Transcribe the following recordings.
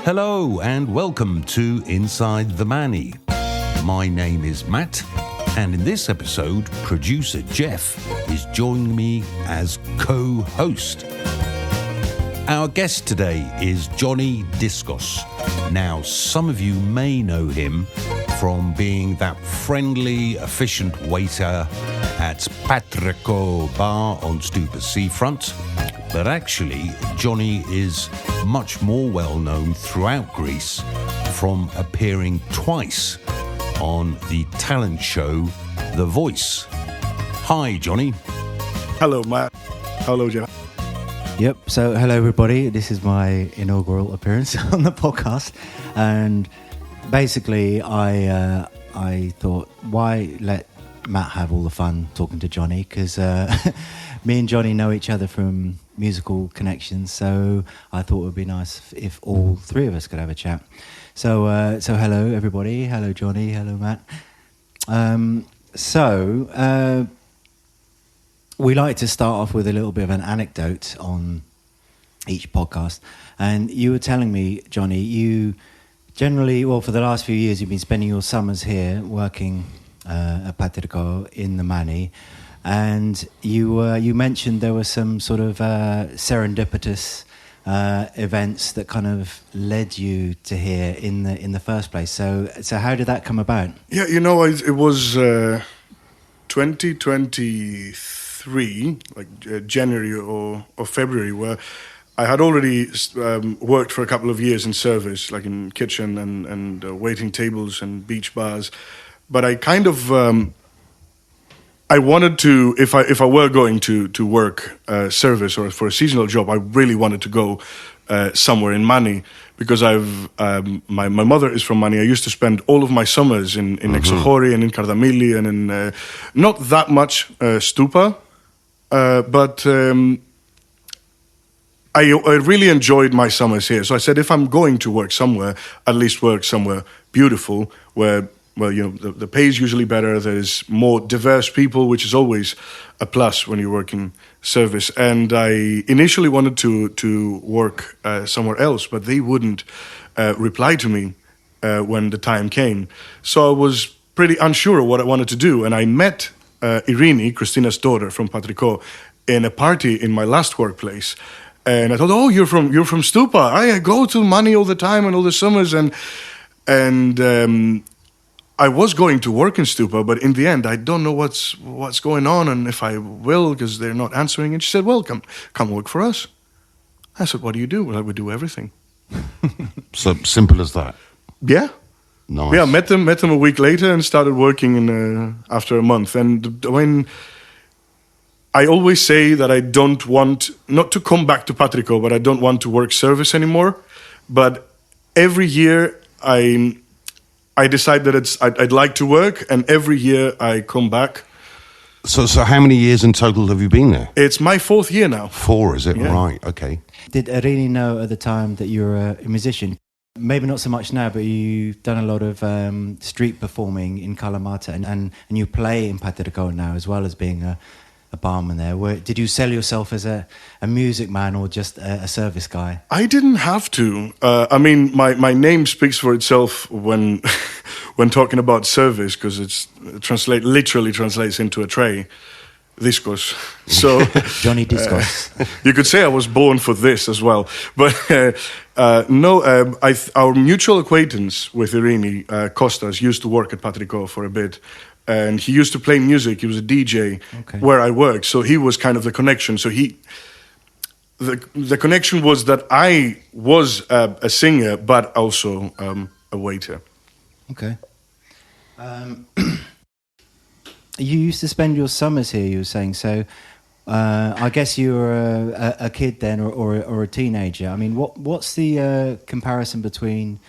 Hello and welcome to Inside the Manny. My name is Matt, and in this episode, producer Jeff is joining me as co-host. Our guest today is Johny Diskos. Now, some of you may know him from being that friendly, efficient waiter at Patriko bar on Stoupa seafront. But actually, Johny is much more well known throughout Greece from appearing twice on the talent show The Voice. Hi, Johny. Hello, Matt. Hello, Jeff. Yep, so hello everybody. This is my inaugural appearance on the podcast. And basically, I thought, why let Matt have all the fun talking to Johny? Because me and Johny know each other from musical connections, so I thought it would be nice if all three of us could have a chat. So hello everybody. Hello Johny. Hello Matt. We like to start off with a little bit of an anecdote on each podcast. And you were telling me, Johny, you generally, for the last few years, you've been spending your summers here working at Patriko in the Mani. And you mentioned there were some sort of serendipitous events that kind of led you to here in the first place. So how did that come about? Yeah, it was 2023, like January or February, where I had already worked for a couple of years in service, like in kitchen and waiting tables and beach bars. But I kind of I wanted to, if I were going to work service or for a seasonal job, I really wanted to go somewhere in Mani, because my mother is from Mani. I used to spend all of my summers in Exochori and in Kardamili and in not that much Stoupa, but I really enjoyed my summers here. So I said, if I'm going to work somewhere, at least work somewhere beautiful where, the pay is usually better. There's more diverse people, which is always a plus when you work in service. And I initially wanted to work somewhere else, but they wouldn't reply to me when the time came. So I was pretty unsure of what I wanted to do. And I met Irini, Christina's daughter from Patriko, in a party in my last workplace. And I thought, oh, you're from Stoupa. I go to Mani all the time and all the summers. And I was going to work in Stoupa, but in the end, I don't know what's going on and if I will, because they're not answering. And she said, well, come work for us. I said, what do you do? Well, we do everything. So simple as that. Yeah. Nice. Yeah, met them a week later and started working after a month. And when I always say that I don't want, not to come back to Patriko, but I don't want to work service anymore. But every year I decide that I'd like to work, and every year I come back. So how many years in total have you been there? It's my 4th year now. 4, is it? Yeah. Right, okay. Did Irini know at the time that you were a musician? Maybe not so much now, but you've done a lot of street performing in Kalamata, and you play in Patriko now as well as being a barman there. Did you sell yourself as a music man or just a service guy? I didn't have to. I mean, my name speaks for itself when talking about service, because it literally translates into a tray. Diskos. So Johny Diskos. You could say I was born for this as well. But our mutual acquaintance with Irini, Kostas, used to work at Patriko for a bit. And he used to play music. He was a DJ where I worked. So he was kind of the connection. So the connection was that I was a singer, but also a waiter. Okay. You used to spend your summers here, you were saying. So I guess you were a kid then or a teenager. I mean, what's the comparison between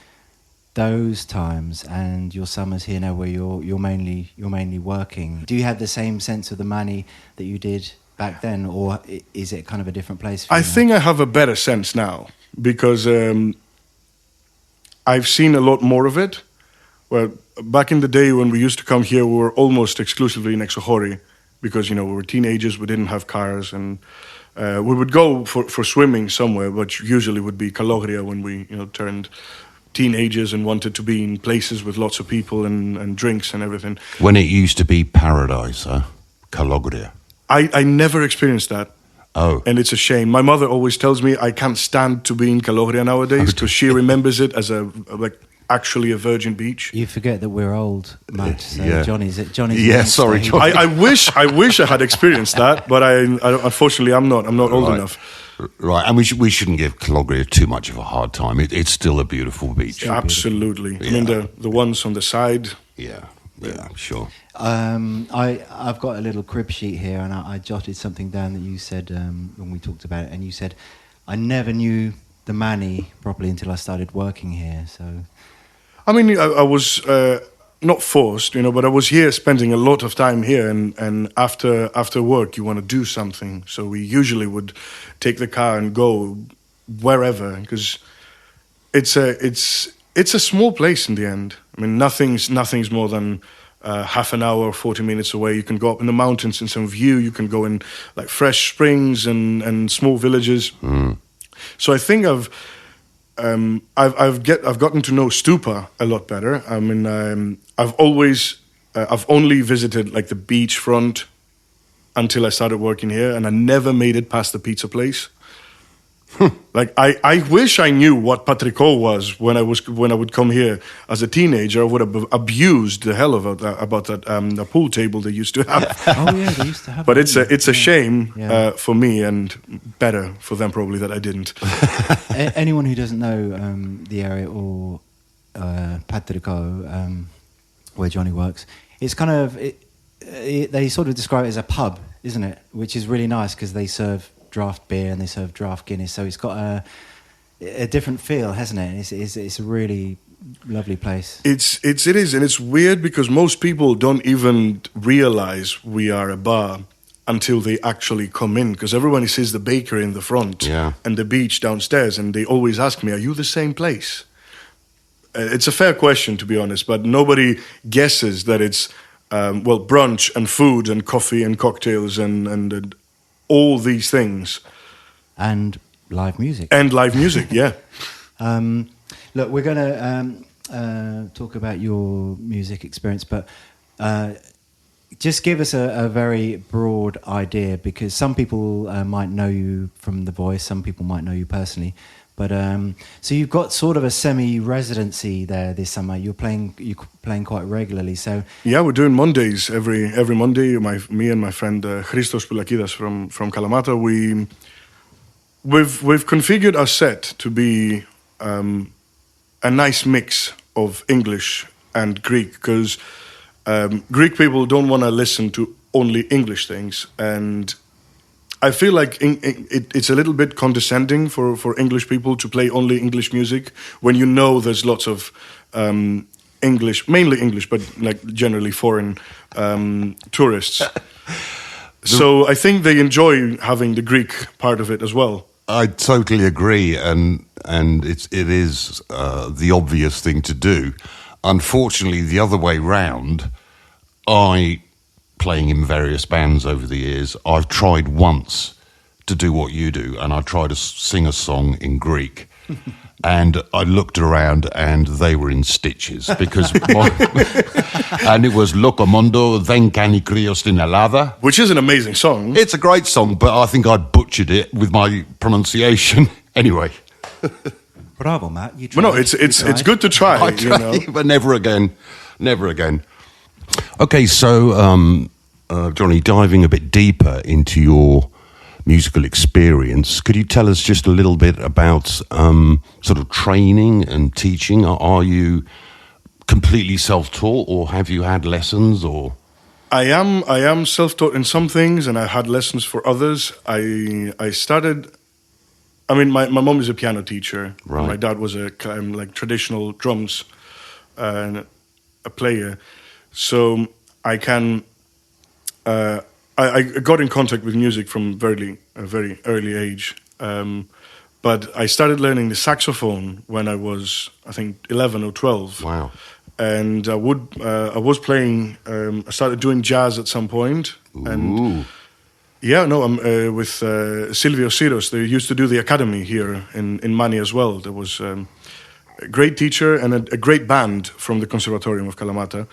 those times and your summers here now, where you're mainly working? Do you have the same sense of the Mani that you did back then, or is it kind of a different place for you I think I have a better sense now, because I've seen a lot more of it. Well, back in the day when we used to come here, we were almost exclusively in Exochori, because we were teenagers, we didn't have cars, and We would go for swimming somewhere, which usually would be Calogria when we turned teenagers and wanted to be in places with lots of people and drinks and everything. When it used to be paradise, Calogria. I never experienced that. Oh. And it's a shame. My mother always tells me I can't stand to be in Calogria nowadays because she remembers it as actually a virgin beach. You forget that we're old, Matt. So Yeah. Johnny's. Yeah, sorry, Johnny. I wish I had experienced that, but I unfortunately I'm not old enough. Right, and we shouldn't give Calogria too much of a hard time. It's still a beautiful beach. Absolutely. Yeah. I mean the ones on the side. Yeah, sure. I've got a little crib sheet here, and I jotted something down that you said when we talked about it, and you said, I never knew the Manny properly until I started working here. So, I mean, I was not forced, but I was here spending a lot of time here, and after work you want to do something. So we usually would take the car and go wherever, because it's a small place in the end. I mean, nothing's more than half an hour, 40 minutes away. You can go up in the mountains in some view. You can go in like fresh springs and small villages. So I think I've gotten to know Stoupa a lot better. I mean, I've only visited like the beachfront until I started working here, and I never made it past the pizza place. Like I wish I knew what Patriko was when I would come here as a teenager. I would have abused the hell about that the pool table they used to have. oh yeah, they used to have. But it's a shame Yeah. for me, and better for them probably that I didn't. Anyone who doesn't know the area or Patriko, where Johnny works, it's kind of they sort of describe it as a pub, isn't it? Which is really nice because they serve draft beer and they serve draft Guinness, so it's got a different feel, hasn't it? It's a really lovely place. It is, and it's weird because most people don't even realize we are a bar until they actually come in, because everybody sees the bakery in the front and the beach downstairs, and they always ask me, "Are you the same place?" It's a fair question, to be honest, but nobody guesses that it's brunch and food and coffee and cocktails and all these things. And live music. Yeah. Look, we're going to talk about your music experience, but just give us a very broad idea, because some people might know you from The Voice, some people might know you personally. But so you've got sort of a semi-residency there this summer. You're playing quite regularly. So yeah, we're doing Mondays every Monday. Me and my friend Christos Pulakidas from Kalamata, we've configured our set to be a nice mix of English and Greek, because Greek people don't want to listen to only English things, and I feel like it's a little bit condescending for English people to play only English music when there's lots of English, mainly English, but like generally foreign tourists. So I think they enjoy having the Greek part of it as well. I totally agree, and it is the obvious thing to do. Unfortunately, the other way round, playing in various bands over the years, I've tried once to do what you do, and I tried to sing a song in Greek, and I looked around and they were in stitches, because and it was Locomondo then Cani Krios in Alada, which is an amazing song. It's a great song, but I think I butchered it with my pronunciation. Anyway. Bravo, Matt. You tried. Well, no, it's good to try. I tried, but never again. Okay, so Johnny, diving a bit deeper into your musical experience, could you tell us just a little bit about sort of training and teaching? Are you completely self-taught, or have you had lessons? Or I am self-taught in some things, and I had lessons for others. I started. I mean, my mom is a piano teacher. Right. My dad was a traditional drums and a player. So I can. I got in contact with music from a very early age, but I started learning the saxophone when I was, I think, 11 or 12. Wow! And I was playing. I started doing jazz at some point, and Yeah, no, I'm with Silvio Siros. They used to do the academy here in Mani as well. There was a great teacher and a great band from the Conservatorium of Kalamata.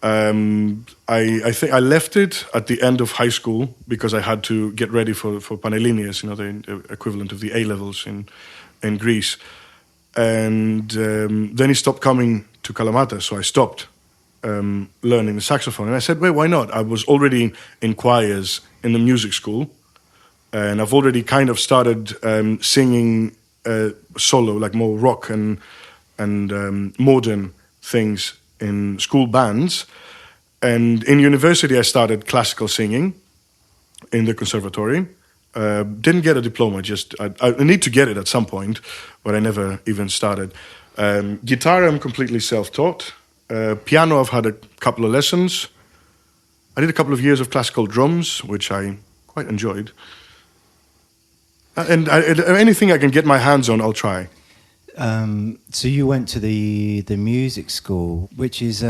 I think I left it at the end of high school because I had to get ready for Panellinias, the equivalent of the A levels in Greece. And then he stopped coming to Kalamata, so I stopped learning the saxophone. And I said, well, why not? I was already in choirs in the music school, and I've already kind of started singing solo, like more rock and modern things in school bands. And in university, I started classical singing in the conservatory. Didn't get a diploma, I need to get it at some point, but I never even started. Guitar, I'm completely self-taught. Piano, I've had a couple of lessons. I did a couple of years of classical drums, which I quite enjoyed. And anything I can get my hands on, I'll try. So you went to the music school, which is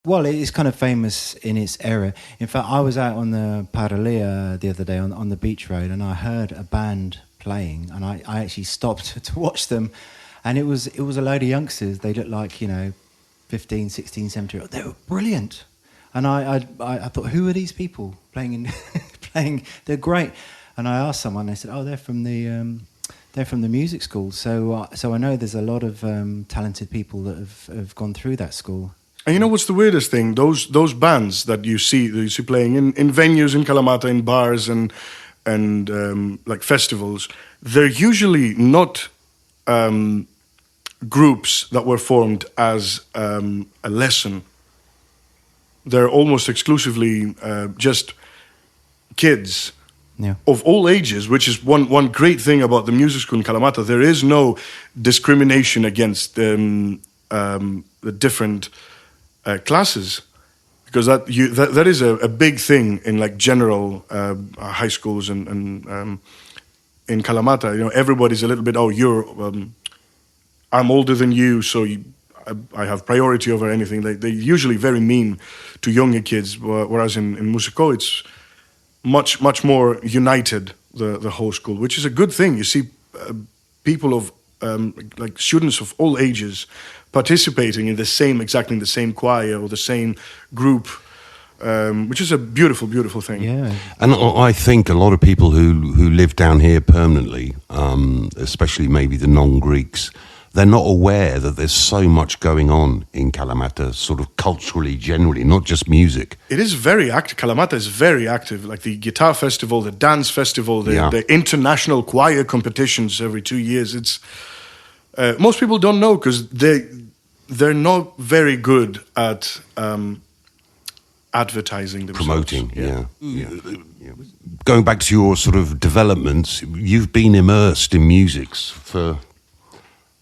well, it's kind of famous in its era. In fact, I was out on the Paralia the other day on the beach road, and I heard a band playing, and I actually stopped to watch them, and it was a load of youngsters. They looked like 15, 16, 17. They were brilliant, and I thought, who are these people playing? Playing, they're great. And I asked someone, they said, oh, they're from the music school. So I know there's a lot of talented people that have gone through that school. And you know what's the weirdest thing? Those bands that you see playing in venues in Kalamata, in bars and like festivals, they're usually not groups that were formed as a lesson. They're almost exclusively just kids. Yeah. Of all ages, which is one great thing about the music school in Kalamata. There is no discrimination against the different classes, because that is a big thing in like general high schools and in Kalamata. Everybody's a little bit, I'm older than you, so I have priority over anything. They're usually very mean to younger kids, whereas in Musico it's much more united, the whole school, which is a good thing. You see people of like students of all ages participating in exactly the same choir or the same group, which is a beautiful thing. Yeah. And I think a lot of people who live down here permanently, especially maybe the non-Greeks, they're not aware that there's so much going on in Kalamata, sort of culturally, generally, not just music. It is very active. Kalamata is very active. Like the guitar festival, the dance festival, the international choir competitions every 2 years. It's most people don't know because they're not very good at advertising themselves. Promoting, yeah. Going back to your sort of developments, you've been immersed in music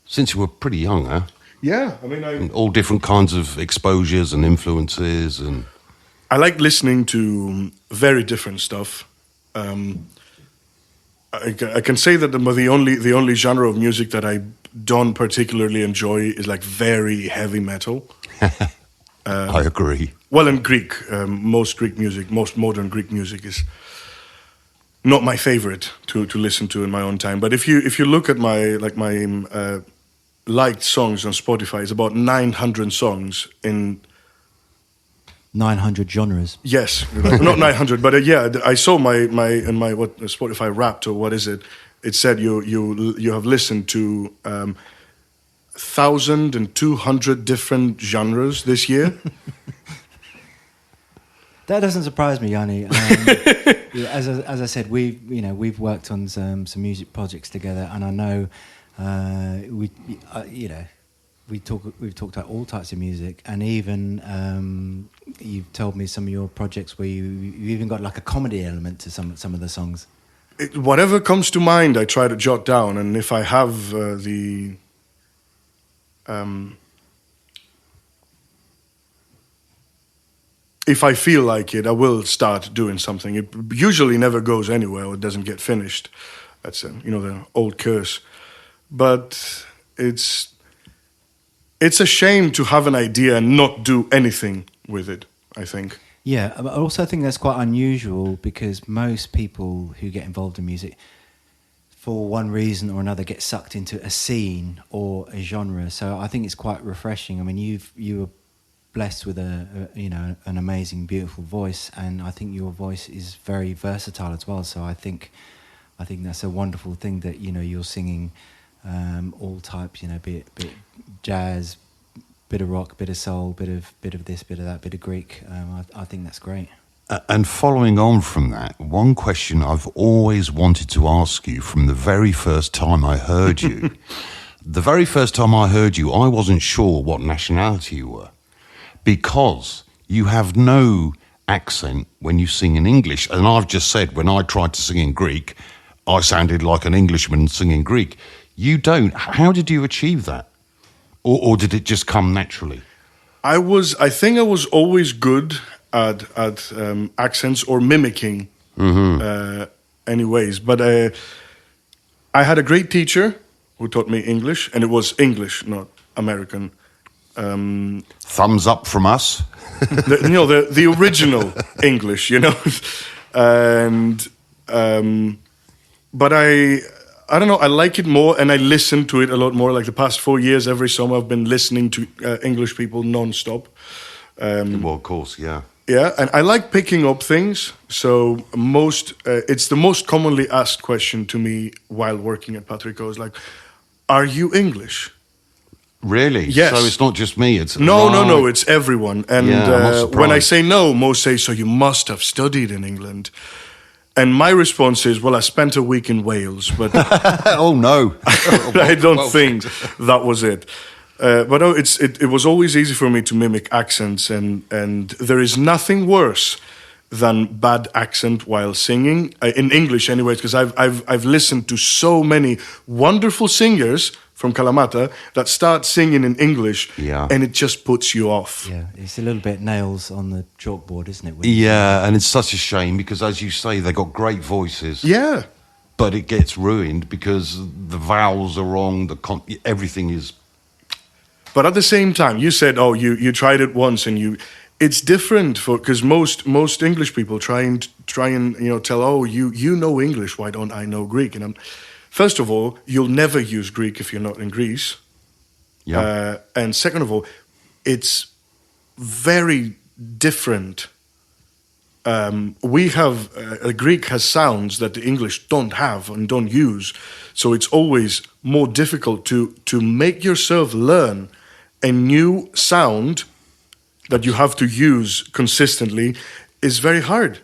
since you were pretty young, huh? Yeah, I mean, all different kinds of exposures and influences, and I like listening to very different stuff. I can say that the only genre of music that I don't particularly enjoy is like very heavy metal. I agree. Well, in Greek, most modern Greek music is not my favorite to listen to in my own time. But if you look at my liked songs on Spotify, it's about 900 songs in 900 genres. Yes, not 900, but I saw my what Spotify Wrapped or what is it? It said you have listened to 1,200 different genres this year. That doesn't surprise me, Gianni. As I said, we've worked on some music projects together, and I know we've talked about all types of music, and even you've told me some of your projects where you even got like a comedy element to some of the songs. Whatever comes to mind, I try to jot down, and if I have if I feel like it, I will start doing something. It usually never goes anywhere or it doesn't get finished. That's the old curse. But it's a shame to have an idea and not do anything with it, I think. Yeah, I also think that's quite unusual because most people who get involved in music, for one reason or another, get sucked into a scene or a genre. So I think it's quite refreshing. I mean, you were blessed with an amazing, beautiful voice, and I think your voice is very versatile as well. So I think that's a wonderful thing that you're singing all types. Be it jazz, bit of rock, bit of soul, bit of this, bit of that, bit of Greek. I think that's great. And following on from that, one question I've always wanted to ask you from the very first time I heard you. The very first time I heard you, I wasn't sure what nationality you were, because you have no accent when you sing in English. And I've just said, when I tried to sing in Greek, I sounded like an Englishman singing Greek. You don't. How did you achieve that? Or did it just come naturally? I think I was always good at accents or mimicking, anyways. But I had a great teacher who taught me English, and it was English, not American. Thumbs up from us. the original English, and but I don't know, I like it more, and I listen to it a lot more. Like the past 4 years, every summer I've been listening to English people non-stop. Well, of course, yeah. Yeah, and I like picking up things. So it's the most commonly asked question to me while working at Patriko is like, are you English? Really? Yes. So it's not just me, it's... No, it's everyone. And yeah, when I say no, most say, so you must have studied in England. And my response is, well, I spent a week in Wales, but... Oh, no. I don't think that was it. But no, it was always easy for me to mimic accents, and there is nothing worse than bad accent while singing, in English anyway, because I've listened to so many wonderful singers from Kalamata that start singing in English, and it just puts you off. Yeah, it's a little bit nails on the chalkboard, isn't it? Yeah, and it's such a shame because, as you say, they got great voices. Yeah. But it gets ruined because the vowels are wrong, everything is... But at the same time, you said, oh, you tried it once, and it's different because most English people try and tell, oh, you know English, why don't I know Greek? And first of all, you'll never use Greek if you're not in Greece. Yeah. And second of all, it's very different. Greek has sounds that the English don't have and don't use, so it's always more difficult to make yourself learn a new sound that you have to use consistently is very hard.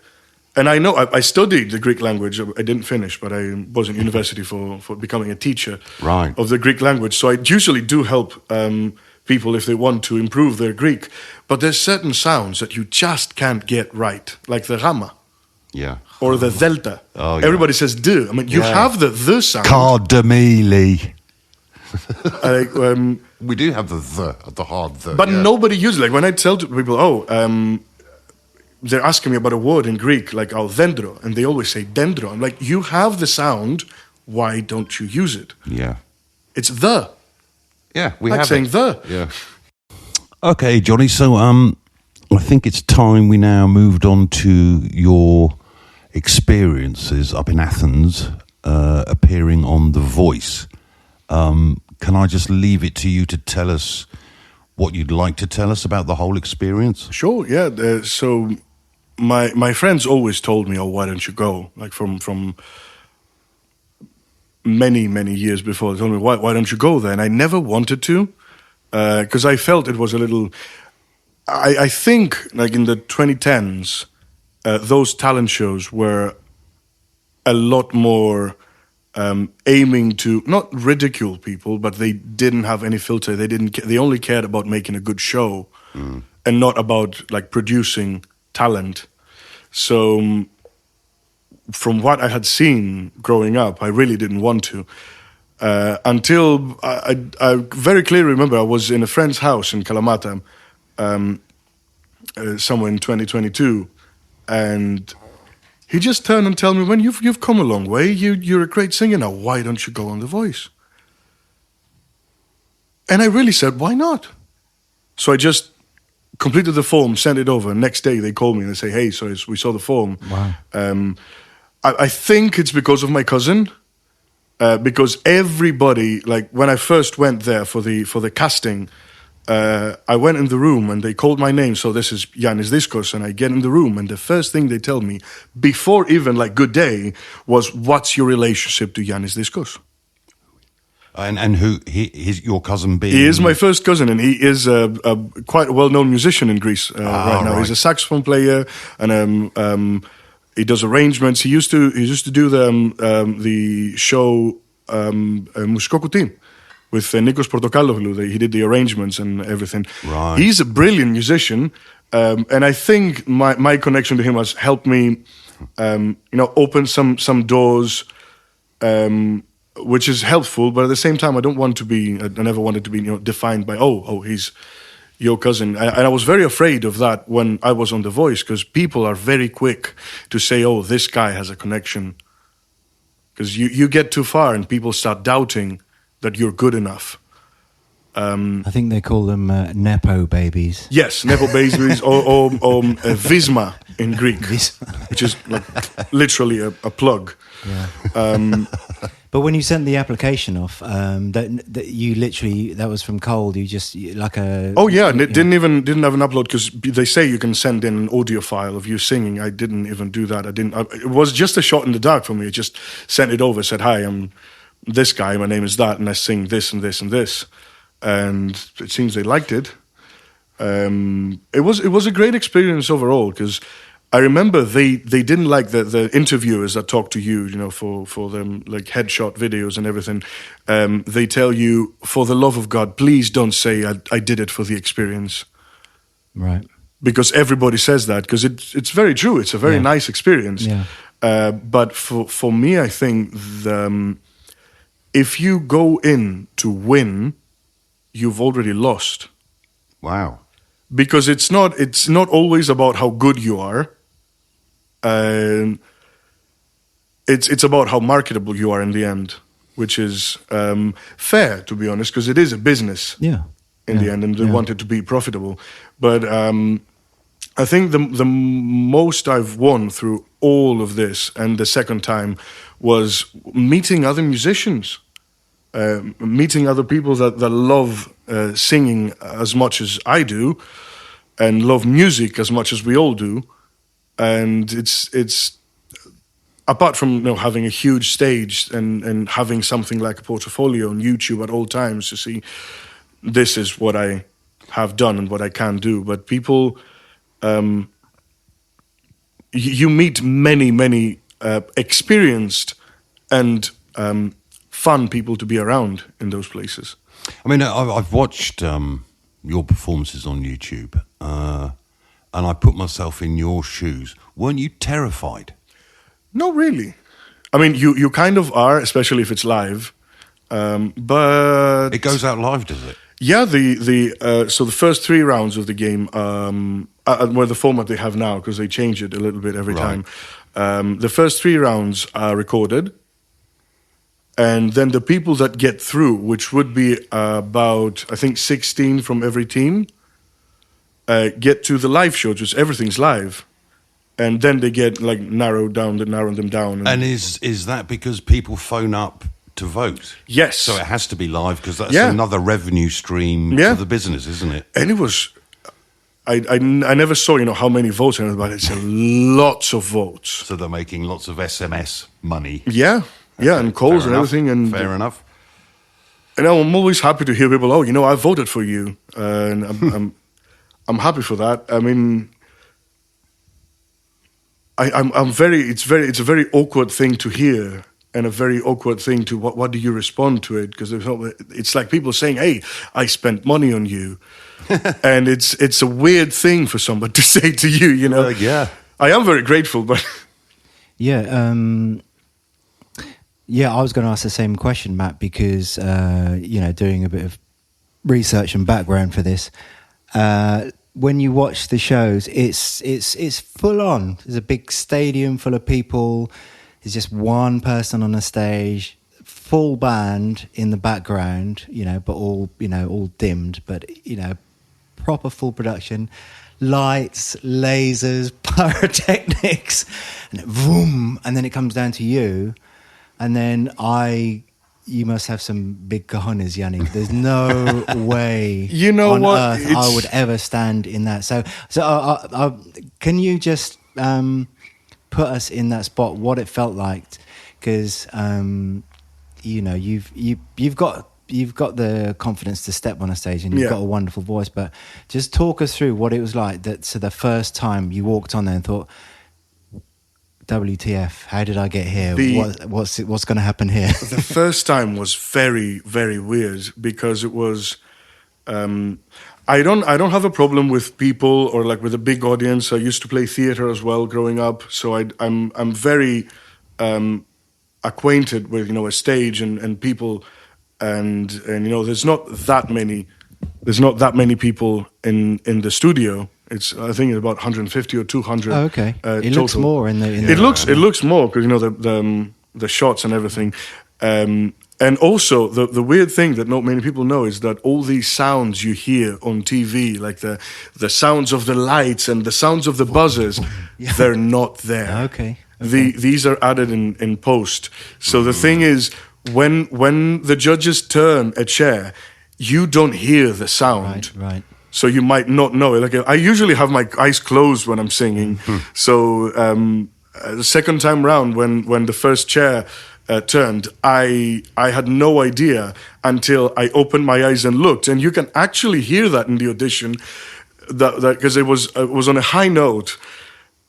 And I know I studied the Greek language. I didn't finish, but I was in university for becoming a teacher of the Greek language. So I usually do help people if they want to improve their Greek. But there's certain sounds that you just can't get right, like the gamma. Yeah. Or the delta. Oh, yeah. Everybody says d. I mean, you have the sound. Cardamili. We do have the hard the. But nobody uses it. Like when I tell to people, they're asking me about a word in Greek, like dendro, and they always say dendro. I'm like, you have the sound, why don't you use it? Yeah. It's the. Yeah, we like have saying it. the. Yeah. Okay, Johnny, so I think it's time we now moved on to your experiences up in Athens, appearing on The Voice. Can I just leave it to you to tell us what you'd like to tell us about the whole experience? Sure, yeah. So my friends always told me, oh, why don't you go? Like from many, many years before, they told me, why don't you go there? And I never wanted to, because I felt it was a little... I think, like in the 2010s, those talent shows were a lot more... aiming to not ridicule people, but they didn't have any filter. They only cared about making a good show, and not about like producing talent. So, from what I had seen growing up, I really didn't want to. Until I very clearly remember I was in a friend's house in Kalamata, somewhere in 2022, and he just turned and told me, "When you've come a long way, you're a great singer now. Why don't you go on The Voice?" And I really said, "Why not?" So I just completed the form, sent it over. Next day they call me and they say, "Hey, so we saw the form." Wow. I think it's because of my cousin. Because everybody, like when I first went there for the casting, I went in the room and they called my name. So this is Giannis Diskos, and I get in the room and the first thing they tell me before even like good day was, "What's your relationship to Giannis Diskos?" And who is your cousin being? He is my first cousin, and he is a quite a well-known musician in Greece right now. Right. He's a saxophone player, and he does arrangements. He used to do the show Musiko Koutin with Nikos Portokaloglu. He did the arrangements and everything. Right. He's a brilliant musician, and I think my connection to him has helped me, open some doors. Which is helpful, but at the same time, I never wanted to be, defined by, he's your cousin. And I was very afraid of that when I was on The Voice, because people are very quick to say, "Oh, this guy has a connection." Because you get too far and people start doubting that you're good enough. I think they call them Nepo babies. Yes, Nepo babies or Visma in Greek, which is like literally a plug. Yeah. But when you sent the application off, that you literally, that was from cold. You just like a. Oh yeah, and it didn't have an upload, because they say you can send in an audio file of you singing. I didn't even do that. It was just a shot in the dark for me. I just sent it over, said, "Hi, I'm this guy. My name is that, and I sing this and this and this." And it seems they liked it. It was a great experience overall, because I remember they didn't like the interviewers that talk to you, for them, like headshot videos and everything. They tell you, "For the love of God, please don't say I did it for the experience." Right. Because everybody says that, because it's very true. It's a very nice experience. Yeah. But for me, I think if you go in to win, you've already lost. Wow. Because it's not always about how good you are. It's about how marketable you are in the end, which is fair, to be honest, because it is a business. Yeah. In the end, and they want it to be profitable. But I think the most I've won through all of this, and the second time, was meeting other musicians, meeting other people that love singing as much as I do, and love music as much as we all do. And it's apart from having a huge stage and having something like a portfolio on YouTube at all times to see, this is what I have done and what I can do. But people, you meet many experienced and fun people to be around in those places. I mean, I've watched your performances on YouTube, and I put myself in your shoes. Weren't you terrified? No, really. I mean, you kind of are, especially if it's live. But It goes out live, does it? yeah, so the first 3 rounds of the game were the format they have now, because they change it a little bit every Right. time. The first 3 rounds are recorded, and then the people that get through, which would be about, I think, 16 from every team, get to the live shows, which everything's live. And then they get narrow them down. And is that because people phone up to vote? Yes. So it has to be live, because that's Yeah. another revenue stream Yeah. for the business, isn't it? And it was, I never saw how many votes, but it's lots of votes. So they're making lots of SMS money. Yeah, and calls and everything. And fair enough. And I'm always happy to hear people, I voted for you, and I'm happy for that. I mean, it's a very awkward thing to hear, and a very awkward thing to what do you respond to it? Because it's like people saying, "Hey, I spent money on you," and it's a weird thing for somebody to say to you. Yeah. I am very grateful, but Yeah. Yeah, I was going to ask the same question, Matt, because doing a bit of research and background for this. When you watch the shows, it's full on. There's a big stadium full of people. There's just one person on the stage, full band in the background, but all dimmed. But proper full production, lights, lasers, pyrotechnics, and vroom, and then it comes down to you, and then you must have some big cojones, Gianni. There's no way on earth I would ever stand in that. So can you just put us in that spot, what it felt like? Because you've got the confidence to step on a stage, and you've got a wonderful voice. But just talk us through what it was like. So the first time you walked on there and thought, WTF, how did I get here? What's going to happen here? The first time was very, very weird, because it was I don't have a problem with people or like with a big audience. I used to play theater as well growing up, so I'm very acquainted with a stage and people, and there's not that many people in the studio. I think it's about 150 or 200. Oh, okay. It total. Looks more in the. It looks more because the shots and everything, and also the weird thing that not many people know is that all these sounds you hear on TV, like the sounds of the lights and the sounds of the buzzers, they're not there. Okay. These are added in post. So the thing is, when the judges turn a chair, you don't hear the sound. Right. So you might not know it. Like I usually have my eyes closed when I'm singing. So the second time round, when the first chair turned, I had no idea until I opened my eyes and looked. And you can actually hear that in the audition, that because it was on a high note.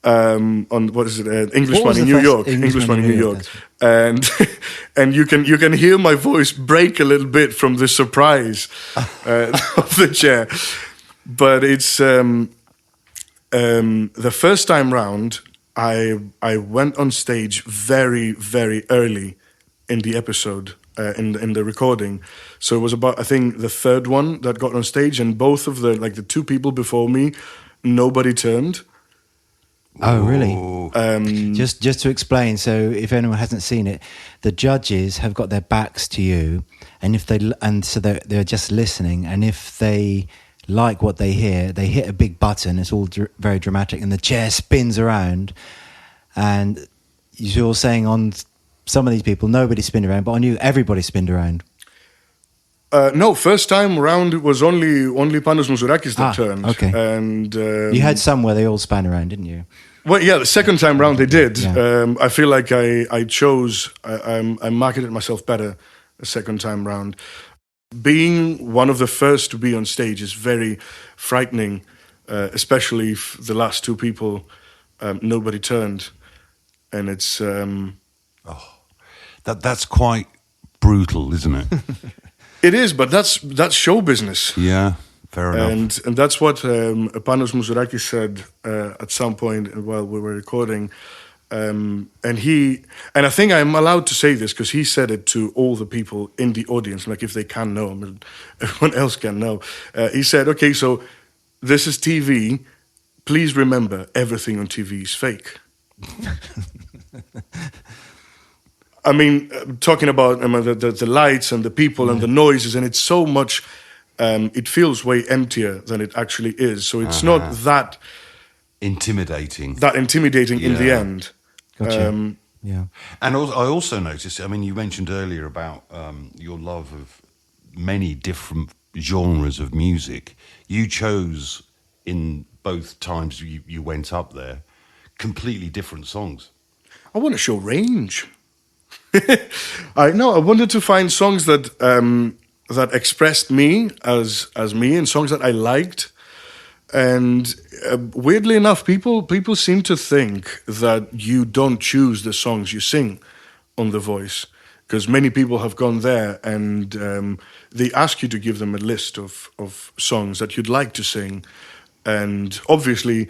On what is it? Englishman in New York. Englishman in New York, and and you can hear my voice break a little bit from the surprise of the chair. But it's the first time round. I went on stage very, very early in the episode, in the recording. So it was about, I think, the third one that got on stage, and both of the two people before me, nobody turned. Oh, really? Just to explain, so if anyone hasn't seen it, the judges have got their backs to you, and so they're just listening, and if they like what they hear, they hit a big button. It's all very dramatic, and the chair spins around. And you're saying on some of these people, nobody spinned around, but on you, everybody spinned around. No, first time round it was only Panos Moussourakis that turned. Okay. And you had some where they all span around, didn't you? Well, yeah, the second time round they did. Yeah. I feel like I marketed myself better the second time round. Being one of the first to be on stage is very frightening, especially if the last two people, nobody turned. And it's... That's quite brutal, isn't it? It is, but that's show business. Yeah, fair enough. And that's what Panos Moussourakis said at some point while we were recording. And I think I'm allowed to say this because he said it to all the people in the audience, like if they can know, I mean, everyone else can know. He said, okay, so this is TV. Please remember, everything on TV is fake. I mean, talking about the lights and the people and the noises, and it's so much, it feels way emptier than it actually is. So it's not that... intimidating. In the end. Gotcha. Yeah. And I also noticed, I mean, you mentioned earlier about your love of many different genres of music. You chose, in both times you went up there, completely different songs. I want to show range. I wanted to find songs that that expressed me as me, and songs that I liked. And weirdly enough, people seem to think that you don't choose the songs you sing on The Voice, because many people have gone there and they ask you to give them a list of songs that you'd like to sing. And obviously,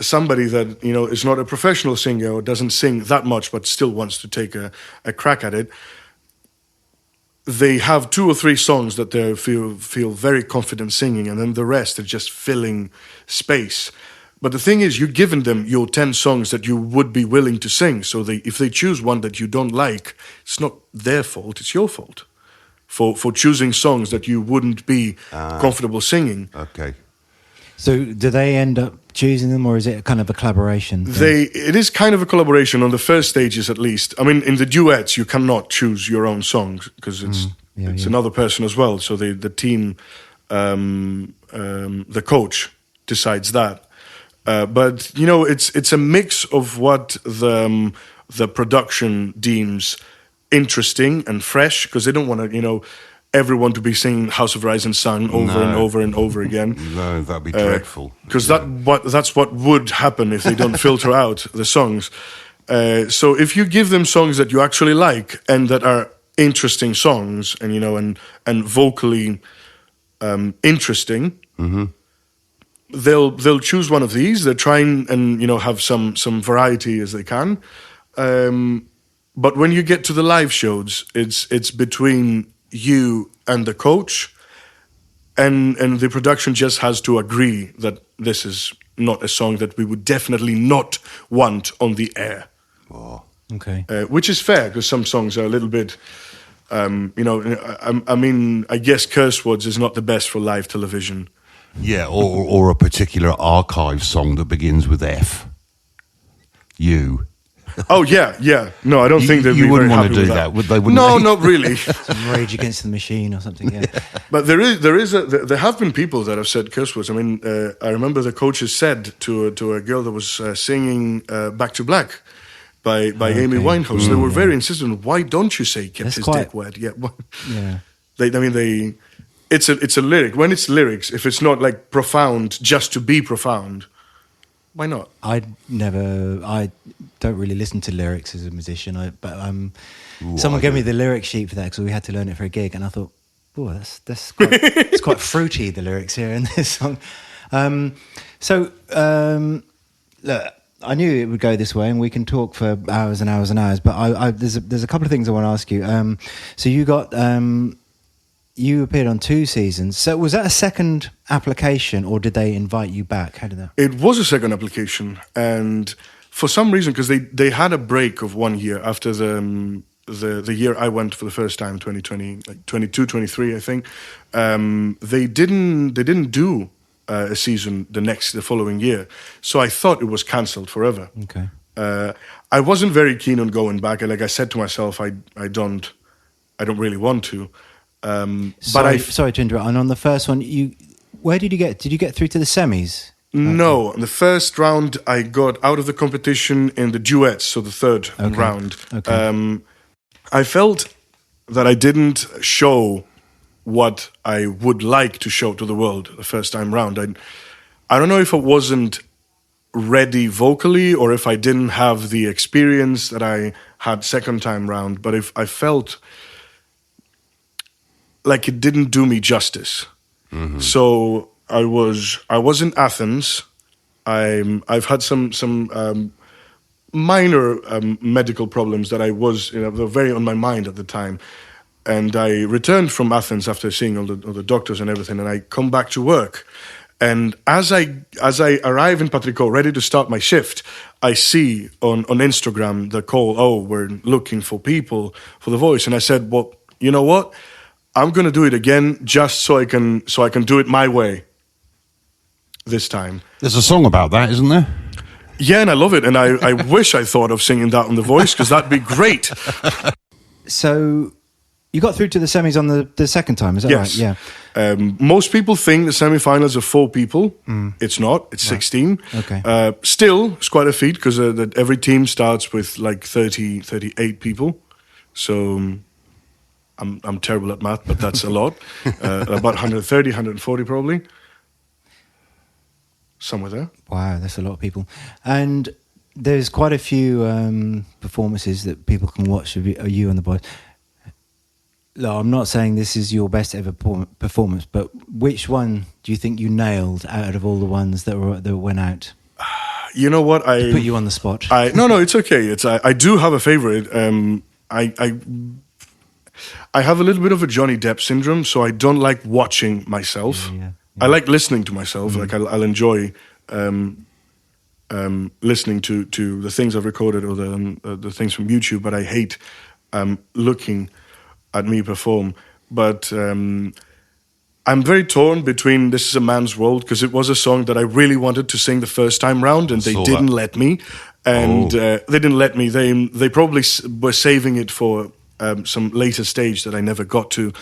somebody that is not a professional singer or doesn't sing that much but still wants to take a crack at it, they have 2 or 3 songs that they feel very confident singing, and then the rest are just filling space. But the thing is, you've given them your 10 songs that you would be willing to sing. So if they choose one that you don't like, it's not their fault, it's your fault for choosing songs that you wouldn't be comfortable singing. Okay. So do they end up choosing them, or is it kind of a collaboration thing? It is kind of a collaboration on the first stages, at least. I mean, in the duets, you cannot choose your own songs because it's another person as well. So the team, the coach decides that. But you know, it's a mix of what the production deems interesting and fresh, because they don't want to, you know, everyone to be singing House of Rising Sun over and over and over again. No, that'd be dreadful. Because that's what would happen if they don't filter out the songs. So if you give them songs that you actually like and that are interesting songs, and you know, and vocally interesting, they'll choose one of these. They're trying and you know have some variety as they can. But when you get to the live shows, it's between you and the coach, and the production just has to agree that this is not a song that we would definitely not want on the air. Oh. Okay. Which is fair, because some songs are a little bit, you know, I mean, I guess curse words is not the best for live television. Yeah, or a particular archive song that begins with F. You. Oh yeah. No, I don't think they'd be you wouldn't very want happy to do with that. Would they? Wouldn't No, they? not really. Some Rage Against the Machine or something. Yeah. But there have been people that have said curse words. I mean, I remember the coaches said to a girl that was singing "Back to Black" by Amy Winehouse. They were very insistent. Why don't you say "kept his dick wet"? Yeah. It's a lyric. When it's lyrics, if it's not like profound just to be profound, why not? I don't really listen to lyrics as a musician. Someone gave me the lyric sheet for that because we had to learn it for a gig, and I thought, oh, that's quite, it's quite fruity, the lyrics here in this song. Look, I knew it would go this way, and we can talk for hours and hours and hours. But there's a couple of things I want to ask you. So you got. You appeared on 2 seasons. So was that a second application, or did they invite you back? How did that? It was a second application, and for some reason, because they had a break of 1 year after the year I went for the first time, 2020, like 22, 23, I think. They didn't do a season the following year, so I thought it was cancelled forever. Okay. I wasn't very keen on going back, and like I said to myself, I don't really want to. Sorry to interrupt. And on the first one, where did you get? Did you get through to the semis? No, in the first round I got out of the competition in the duets, so the third round. Okay. I felt that I didn't show what I would like to show to the world the first time round. I don't know if I wasn't ready vocally or if I didn't have the experience that I had second time round, but if I felt like it didn't do me justice. Mm-hmm. So I was in Athens. I've had some minor medical problems that were very on my mind at the time, and I returned from Athens after seeing all the doctors and everything, and I come back to work. And as I arrive in Patriko, ready to start my shift, I see on Instagram the call. Oh, we're looking for people for The Voice, and I said, well, you know what? I'm going to do it again just so I can do it my way this time. There's a song about that, isn't there? Yeah, and I love it. And I wish I thought of singing that on The Voice, because that'd be great. So you got through to the semis on the second time, is that right? Yeah. Most people think the semi-finals are 4 people. It's not. It's 16. Okay. Still, it's quite a feet, because every team starts with like 38 people. So I'm terrible at math, but that's a lot. About 130, 140 probably. Somewhere there. Wow, that's a lot of people. And there's quite a few performances that people can watch of you and The Boys. Look, I'm not saying this is your best ever performance, but which one do you think you nailed out of all the ones that went out? You know what? To put you on the spot. No, it's okay. I do have a favorite. I have a little bit of a Johnny Depp syndrome, so I don't like watching myself. Yeah. I like listening to myself. Like I'll enjoy listening to the things I've recorded or the things from YouTube, but I hate I'm very torn between This Is a Man's World, because it was a song that I really wanted to sing the first time round, and they didn't let me. And they didn't let me. They probably were saving it for some later stage that I never got to.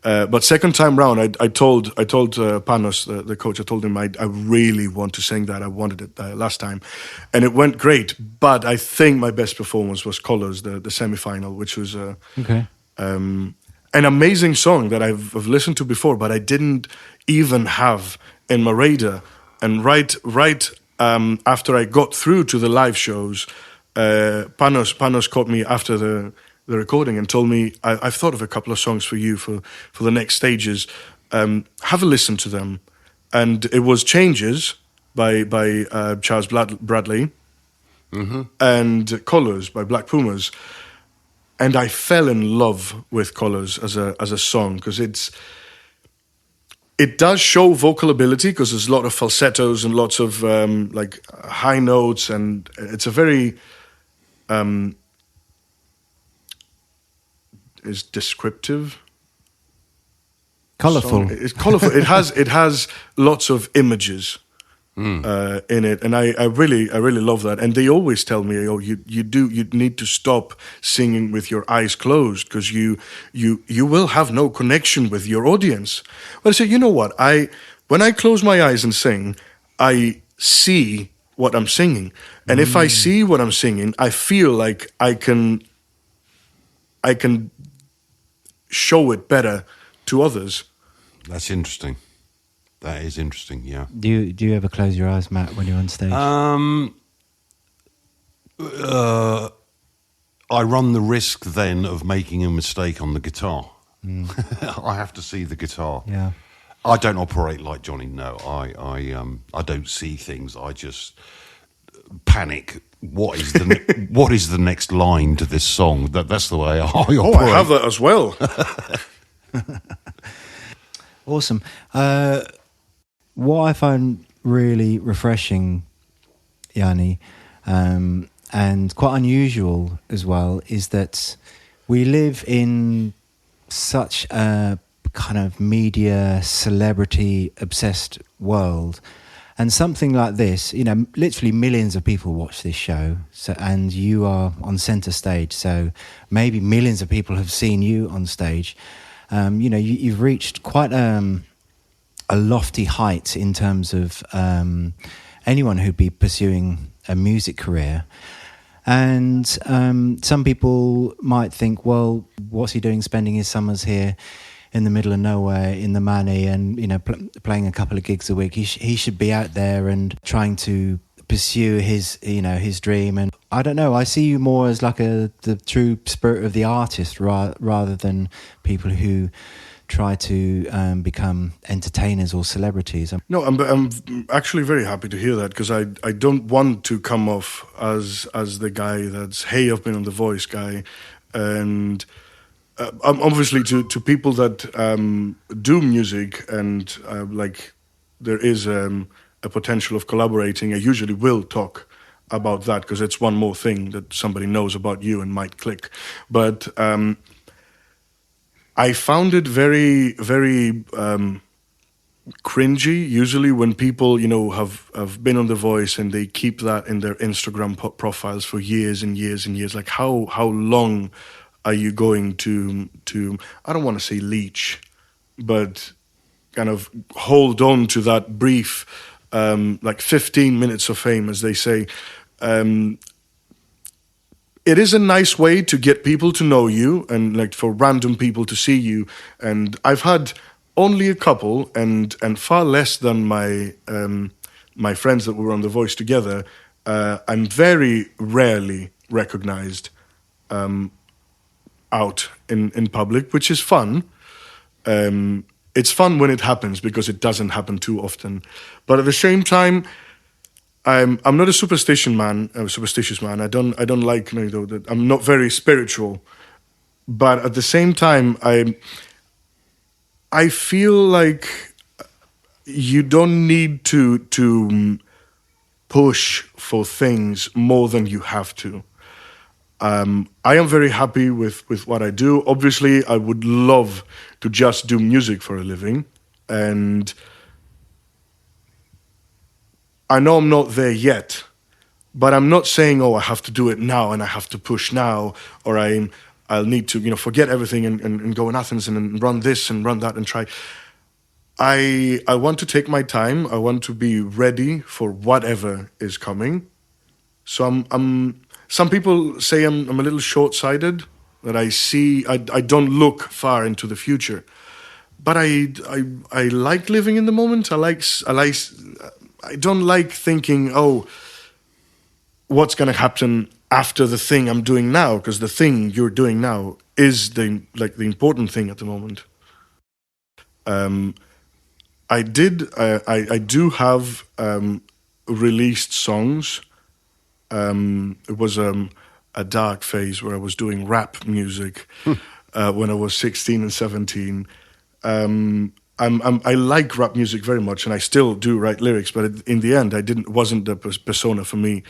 But second time round, I told Panos, the coach, I told him I really want to sing that. I wanted it last time, and it went great. But I think my best performance was Colours, the semi-final, which was an amazing song that I've listened to before, but I didn't even have in my radar. And right after I got through to the live shows, Panos caught me after the recording and told me, I've thought of a couple of songs for you for the next stages. Have a listen to them. And it was Changes by Charles Bradley and Colours by Black Pumas. And I fell in love with Colours as a song, because it does show vocal ability, because there's a lot of falsettos and lots of like high notes, and it's a very is descriptive, colorful. It's colorful. it has lots of images in it, and I really love that. And they always tell me, oh, you need to stop singing with your eyes closed, because you will have no connection with your audience. But I say, you know what? When I close my eyes and sing, I see what I'm singing, and if I see what I'm singing, I feel like I can show it better to others. That's interesting. That is interesting, yeah. Do you ever close your eyes, Matt, when you're on stage? I run the risk then of making a mistake on the guitar. I have to see the guitar. Yeah. I don't operate like Johnny. No, I don't see things. I just panic. What is the next line to this song? That's the way I operate. Oh, I have that as well. Awesome. What I find really refreshing, Gianni, and quite unusual as well, is that we live in such a kind of media, celebrity-obsessed world. And something like this, literally millions of people watch this show, and you are on centre stage, so maybe millions of people have seen you on stage. You've reached quite a lofty height in terms of anyone who'd be pursuing a music career. And some people might think, well, what's he doing spending his summers here in the middle of nowhere in the Mani and, playing a couple of gigs a week? He should be out there and trying to pursue his dream. And I don't know, I see you more as like the true spirit of the artist rather than people who try to become entertainers or celebrities. No, I'm actually very happy to hear that, because I don't want to come off as the guy that's, hey, I've been on The Voice guy. And obviously to people that do music and like there is a potential of collaborating, I usually will talk about that, because it's one more thing that somebody knows about you and might click. But I found it very, very cringy usually when people, have been on The Voice and they keep that in their Instagram profiles for years and years and years. Like how long are you going to I don't want to say leech, but kind of hold on to that brief, like 15 minutes of fame, as they say. It is a nice way to get people to know you and like for random people to see you. And I've had only a couple and far less than my my friends that were on The Voice together. I'm very rarely recognized out in public, which is fun. It's fun when it happens because it doesn't happen too often. But at the same time, I'm not a superstitious man. I don't like, that I'm not very spiritual. But at the same time, I feel like you don't need to push for things more than you have to. I am very happy with what I do. Obviously, I would love to just do music for a living. and I know I'm not there yet, but I'm not saying, oh, I have to do it now and I have to push now, or I'll need to, forget everything and go in Athens and run this and run that and try. I want to take my time. I want to be ready for whatever is coming. So I'm some people say I'm a little short-sighted, that I don't look far into the future. But I like living in the moment. I don't like thinking, oh, what's going to happen after the thing I'm doing now, because the thing you're doing now is the important thing at the moment. I do have released songs. It was a dark phase where I was doing rap music when I was 16 and 17. I like rap music very much, and I still do write lyrics. But in the end, it wasn't the persona for me.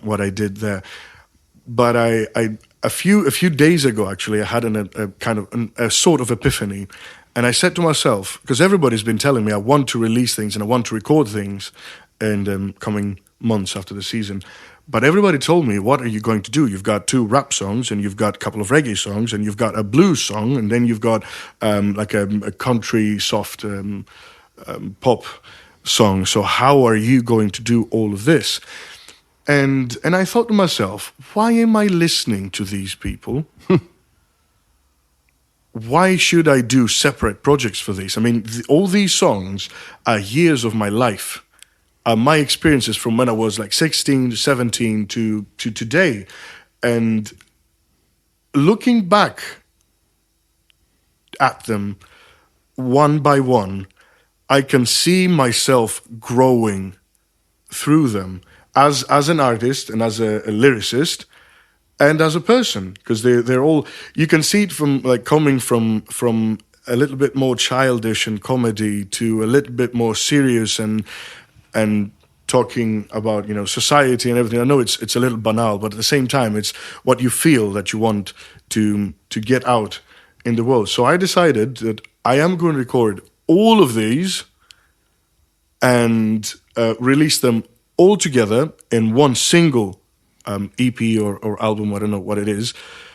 What I did there, but a few days ago, actually, I had a sort of epiphany, and I said to myself, because everybody's been telling me I want to release things and I want to record things in coming months after the season. But everybody told me, what are you going to do? You've got 2 rap songs, and you've got a couple of reggae songs, and you've got a blues song, and then you've got a country soft pop song. So how are you going to do all of this? And I thought to myself, why am I listening to these people? Why should I do separate projects for these? I mean, all these songs are years of my life. My experiences from when I was like 16 to 17 to today. And looking back at them one by one, I can see myself growing through them as an artist and as a lyricist and as a person, because they're all, you can see it from like coming from a little bit more childish and comedy to a little bit more serious and talking about, society and everything. I know it's a little banal, but at the same time, it's what you feel that you want to get out in the world. So I decided that I am going to record all of these and release them all together in one single EP or album. I don't know what it is,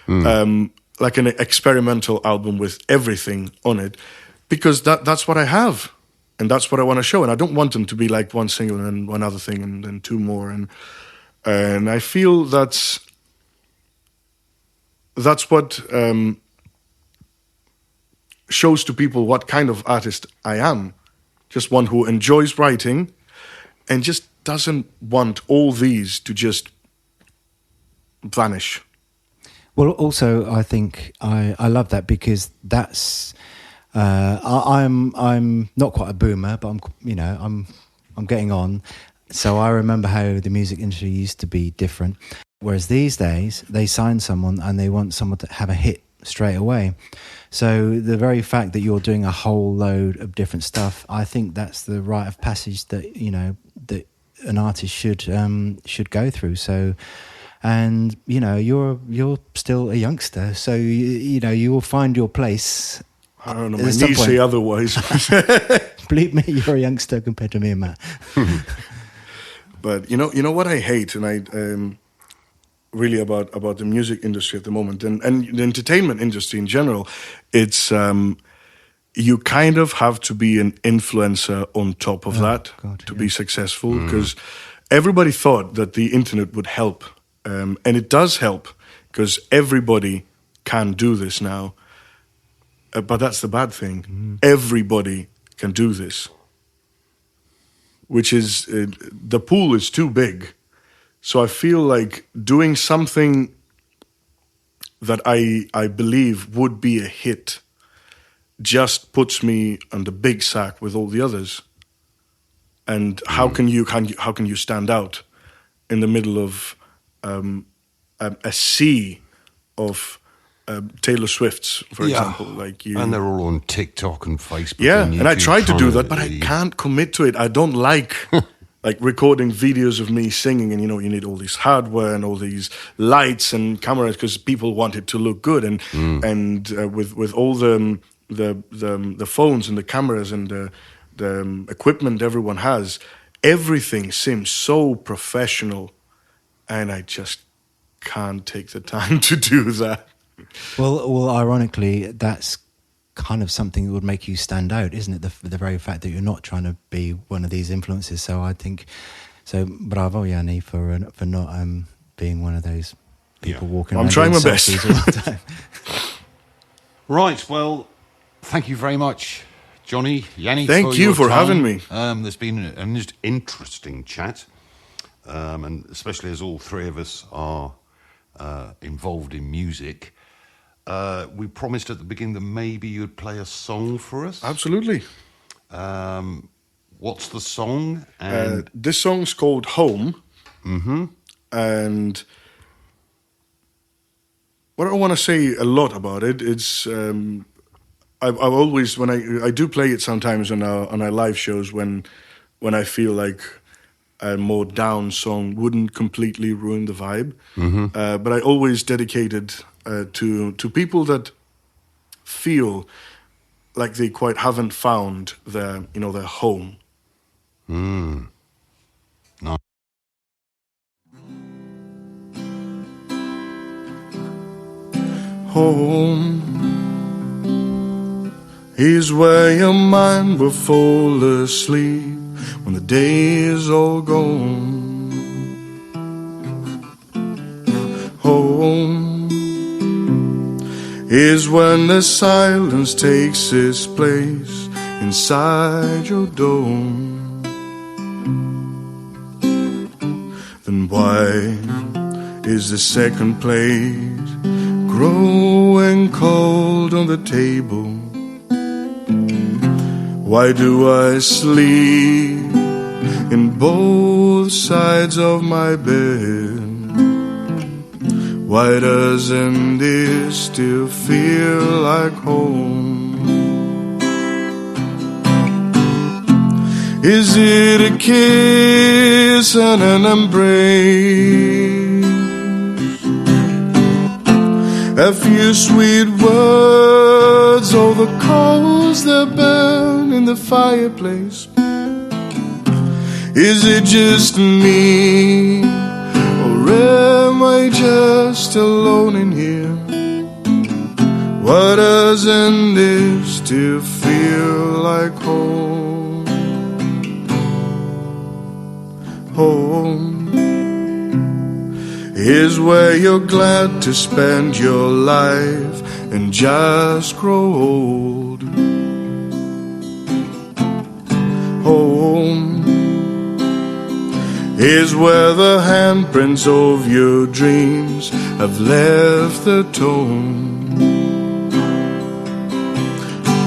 like an experimental album with everything on it, because that's what I have. And that's what I want to show. And I don't want them to be like one single and then one other thing and then 2 more. And I feel that's what shows to people what kind of artist I am. Just one who enjoys writing and just doesn't want all these to just vanish. Well, also, I think I love that, because that's... I'm not quite a boomer, but I'm getting on. So I remember how the music industry used to be different. Whereas these days, they sign someone and they want someone to have a hit straight away. So the very fact that you're doing a whole load of different stuff, I think that's the rite of passage that that an artist should go through. So. And you're still a youngster, so you will find your place. I don't know, my knees say otherwise. Believe me, you're a youngster compared to me and Matt. But you know what I hate, and I really about the music industry at the moment and the entertainment industry in general, it's you kind of have to be an influencer on top of that to be successful, because everybody thought that the internet would help. And it does help, because everybody can do this now. But that's the bad thing. Everybody can do this. Which is, the pool is too big. So I feel like doing something that I believe would be a hit just puts me on the big sack with all the others. And how can you stand out in the middle of a sea of Taylor Swifts, for example, like you, and they're all on TikTok and Facebook. Yeah, and I tried to do that, but I can't commit to it. I don't like recording videos of me singing, and you need all this hardware and all these lights and cameras because people want it to look good, and with all the the phones and the cameras and the equipment everyone has, everything seems so professional, and I just can't take the time to do that. Well, ironically, that's kind of something that would make you stand out, isn't it? The very fact that you're not trying to be one of these influences. So I think, bravo, Gianni, for not being one of those people walking around. I'm trying my best. All the time. Right, well, thank you very much, Johnny, Gianni. Thank you for having me. There's been an interesting chat, and especially as all three of us are involved in music. We promised at the beginning that maybe you'd play a song for us. Absolutely. What's the song? And this song's called Home. Mm-hmm. And what I want to say a lot about it, it's I've always, when I do play it sometimes on our live shows when I feel like a more down song wouldn't completely ruin the vibe. Mm-hmm. But I always dedicate it to people that feel like they quite haven't found their home. Mm. Nice. Home is where your mind will fall asleep when the day is all gone. Home is when the silence takes its place inside your dome. Then why is the second plate growing cold on the table? Why do I sleep in both sides of my bed? Why doesn't this still feel like home? Is it a kiss and an embrace? A few sweet words, or the coals that burn in the fireplace? Is it just me, or am I just alone in here? Why doesn't this still feel like home? Home is where you're glad to spend your life and just grow old. Home is where the handprints of your dreams have left the tone.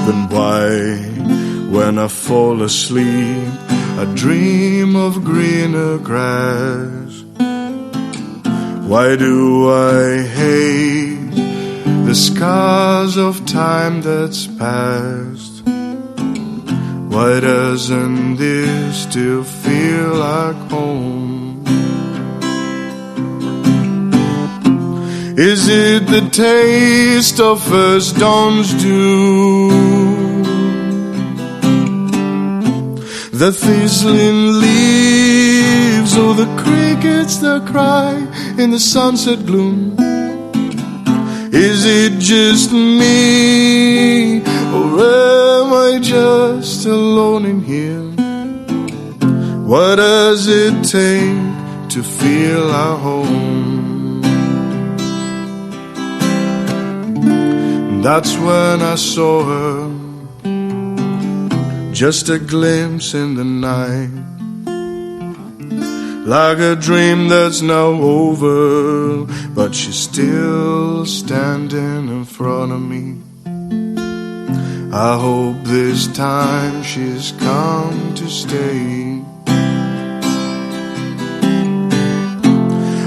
Then why, when I fall asleep, I dream of greener grass? Why do I hate the scars of time that's past? Why doesn't this still feel like home? Is it the taste of first dawn's dew? The thistling leaves, or the crickets that cry in the sunset gloom? Is it just me, or am I just alone in here? What does it take to feel our home? And that's when I saw her, just a glimpse in the night, like a dream that's now over, but she's still standing in front of me. I hope this time she's come to stay.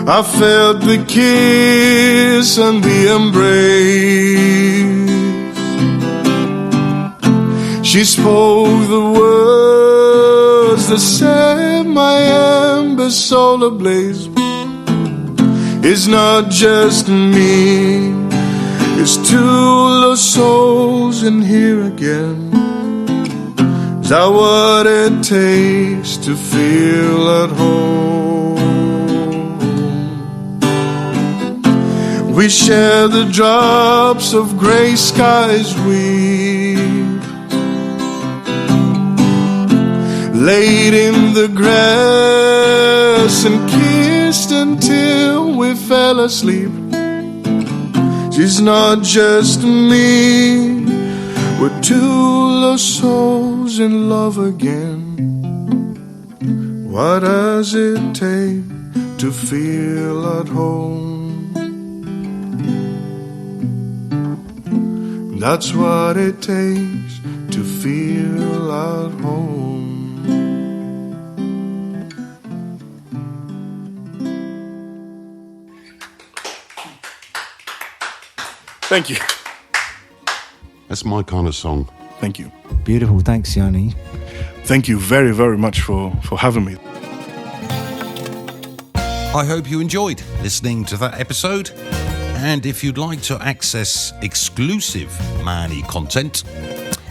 I felt the kiss and the embrace. She spoke the words that set my ember soul ablaze. It's not just me, There's two lost souls in here again. Is that what it takes to feel at home? We share the drops of grey skies weep, laid in the grass and kissed until we fell asleep. She's not just me, we're two lost souls in love again. What does it take to feel at home? That's what it takes to feel at home. Thank you. That's my kind of song. Thank you. Beautiful. Thanks, Gianni. Thank you very, very much for having me. I hope you enjoyed listening to that episode. And if you'd like to access exclusive Manny content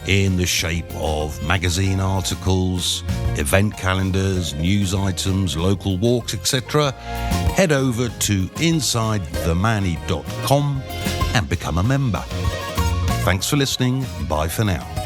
in the shape of magazine articles, event calendars, news items, local walks, etc., head over to insidethemanny.com and become a member. Thanks for listening. Bye for now.